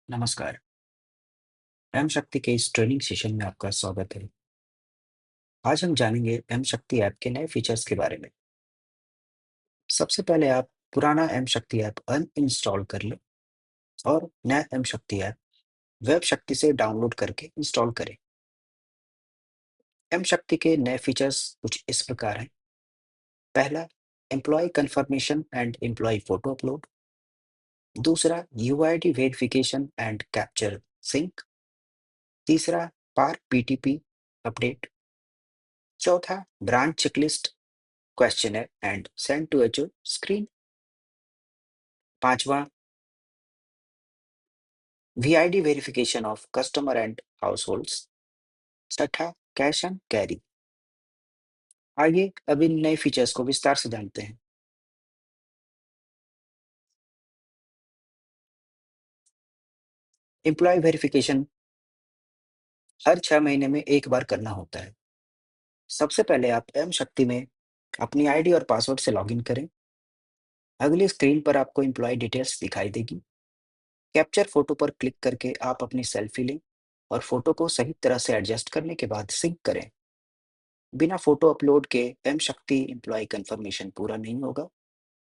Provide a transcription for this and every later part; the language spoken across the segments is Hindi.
नमस्कार। एम शक्ति के इस ट्रेनिंग सेशन में आपका स्वागत है। आज हम जानेंगे एम शक्ति ऐप के नए फीचर्स के बारे में। सबसे पहले आप पुराना एम शक्ति ऐप अनइंस्टॉल कर लें और नया एम शक्ति ऐप वेब शक्ति से डाउनलोड करके इंस्टॉल करें। एम शक्ति के नए फीचर्स कुछ इस प्रकार हैं। पहला, employ confirmation and employ photo upload. दूसरा, UID verification and capture sync. तीसरा, पार्क पीटीपी अपडेट। चौथा, branch checklist questionnaire and send to HO screen। पांचवा, VID verification of customer and households। छठा, कैश एंड कैरी। आइए अब इन नए फीचर्स को विस्तार से जानते हैं। एम्प्लॉय वेरिफिकेशन हर 6 महीने में एक बार करना होता है। सबसे पहले आप एम शक्ति में अपनी आईडी और पासवर्ड से लॉगिन करें। अगली स्क्रीन पर आपको एम्प्लॉय डिटेल्स दिखाई देगी। कैप्चर फोटो पर क्लिक करके आप अपनी सेल्फी लें और फोटो को सही तरह से एडजस्ट करने के बाद सिंक करें। बिना फोटो अपलोड के एम शक्ति एम्प्लॉय कंफर्मेशन पूरा नहीं होगा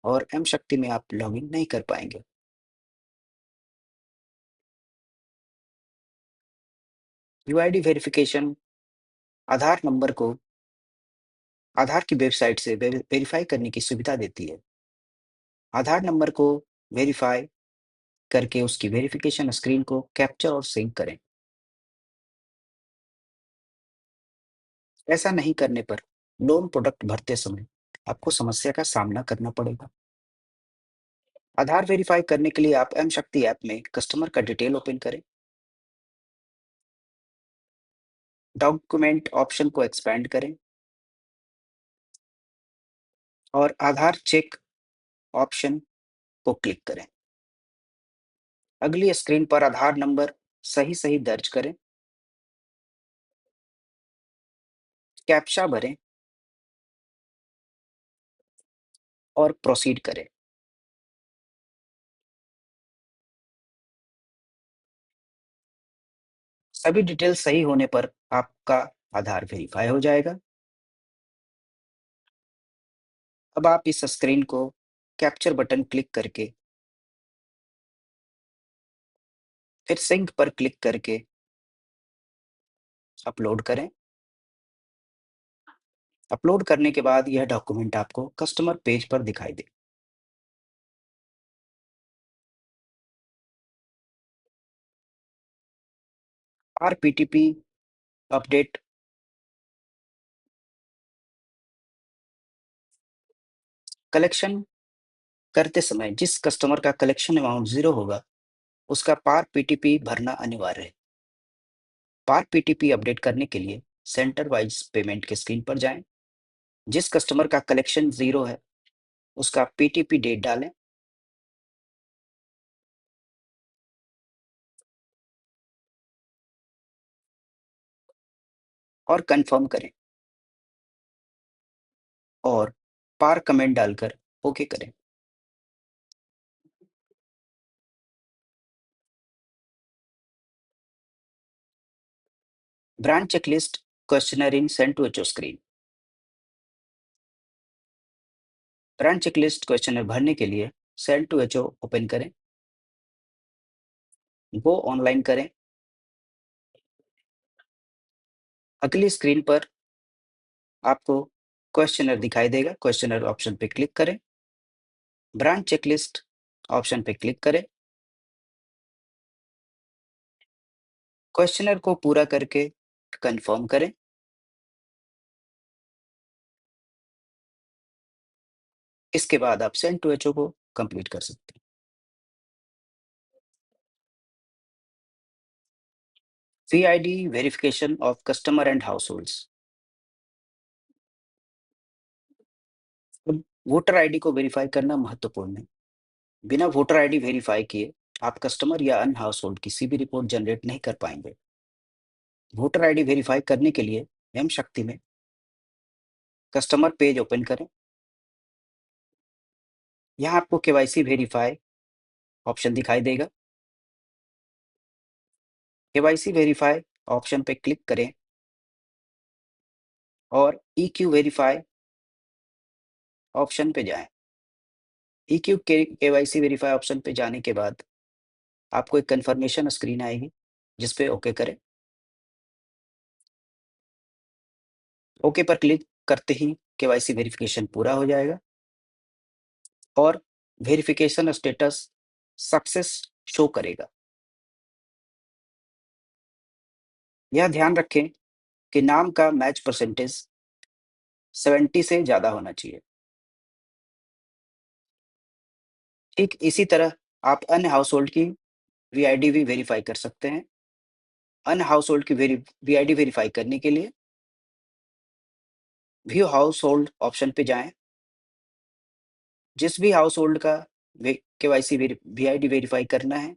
और एम शक्ति में आप लॉगिन नहीं कर पाएंगे। यूआईडी वेरिफिकेशन आधार नंबर को आधार की वेबसाइट से वेरीफाई करने की सुविधा देती है। आधार नंबर को वेरीफाई करके उसकी वेरिफिकेशन स्क्रीन को कैप्चर और सिंक करें। ऐसा नहीं करने पर लोन प्रोडक्ट भरते समय आपको समस्या का सामना करना पड़ेगा। आधार वेरीफाई करने के लिए आप एम शक्ति ऐप में कस्टमर का डिटेल ओपन करें। डॉक्यूमेंट ऑप्शन को एक्सपैंड करें और आधार चेक ऑप्शन को क्लिक करें। अगली स्क्रीन पर आधार नंबर सही सही दर्ज करें। कैप्चा भरें और प्रोसीड करें। सभी डिटेल सही होने पर आपका आधार वेरीफाई हो जाएगा। अब आप इस स्क्रीन को कैप्चर बटन क्लिक करके फिर सिंक पर क्लिक करके अपलोड करें। अपलोड करने के बाद यह डॉक्यूमेंट आपको कस्टमर पेज पर दिखाई दे। आरपीटीपी अपडेट कलेक्शन करते समय जिस कस्टमर का कलेक्शन अमाउंट 0 होगा, उसका पार पीटीपी भरना अनिवार्य है। पार पीटीपी अपडेट करने के लिए सेंटर वाइज पेमेंट के स्क्रीन पर जाएं। जिस कस्टमर का कलेक्शन 0 है, उसका पीटीपी डेट डालें और कंफर्म करें और पार कमेंट डालकर ओके करें। Branch checklist questionnaire in send to HO screen. Branch checklist questionnaire भरने के लिए सेंड टू एचओ ओपन करें। गो ऑनलाइन करें। अगली स्क्रीन पर आपको क्वेश्चनर दिखाई देगा। क्वेश्चनर ऑप्शन पे क्लिक करें। ब्रांच चेकलिस्ट ऑप्शन पे क्लिक करें। क्वेश्चनर को पूरा करके कंफर्म करें। इसके बाद आप सेंड टू एचओ को कंप्लीट कर सकते हैं। VID verification of customer and households. अब वोटर आईडी को वेरीफाई करना महत्वपूर्ण है। बिना वोटर आईडी वेरीफाई किए आप कस्टमर या अन्य हाउसहोल्ड किसी भी रिपोर्ट जनरेट नहीं कर पाएंगे। वोटर आईडी वेरीफाई करने के लिए एम शक्ति में कस्टमर पेज ओपन करें। यहाँ आपको केवाईसी वेरीफाई ऑप्शन दिखाई देगा। केवाईसी वेरीफाई ऑप्शन पे क्लिक करें और ईक्यू वेरीफाई ऑप्शन पे जाएँ। ईक्यू केवाईसी वेरीफाई ऑप्शन पे जाने के बाद आपको एक कन्फर्मेशन स्क्रीन आएगी, जिस पे ओके करें। ओके पर क्लिक करते ही केवाईसी वेरिफिकेशन पूरा हो जाएगा और वेरिफिकेशन स्टेटस सक्सेस शो करेगा। यह ध्यान रखें कि नाम का मैच परसेंटेज 70 से ज़्यादा होना चाहिए। ठीक इसी तरह आप अन्य हाउसहोल्ड की वीआईडी भी वेरीफाई कर सकते हैं। अन्य हाउसहोल्ड की वीआईडी वेरीफाई करने के लिए व्यू हाउसहोल्ड ऑप्शन पे जाएँ। जिस भी हाउसहोल्ड का केवाईसी वीआईडी वेरीफाई करना है,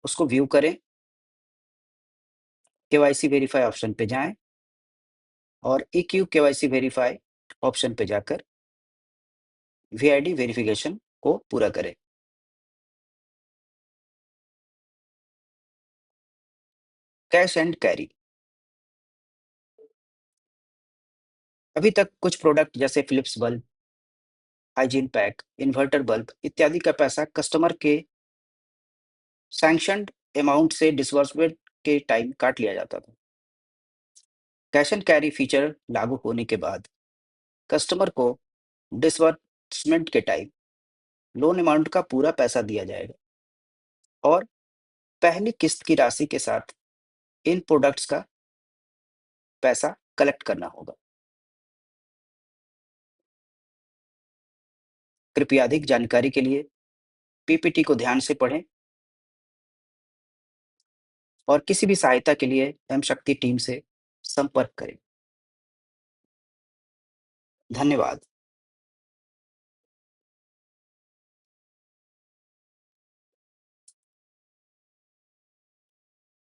उसको व्यू करें, केवाईसी वेरीफाई ऑप्शन पे जाएँ और ईक्यू केवाईसी वेरीफाई ऑप्शन पे जाकर वीआईडी वेरिफिकेशन को पूरा करें। Cash and carry. अभी तक कुछ प्रोडक्ट जैसे Philips bulb, hygiene pack, inverter bulb इत्यादि का पैसा कस्टमर के सैंक्शन्ड अमाउंट से डिसबर्समेंट के टाइम काट लिया जाता था। कैश एंड कैरी फीचर लागू होने के बाद कस्टमर को डिसबर्समेंट के टाइम लोन अमाउंट का पूरा पैसा दिया जाएगा और पहली किस्त की राशि के साथ इन प्रोडक्ट्स का पैसा कलेक्ट करना होगा। कृपया अधिक जानकारी के लिए पीपीटी को ध्यान से पढ़ें और किसी भी सहायता के लिए एम शक्ति टीम से संपर्क करें। धन्यवाद।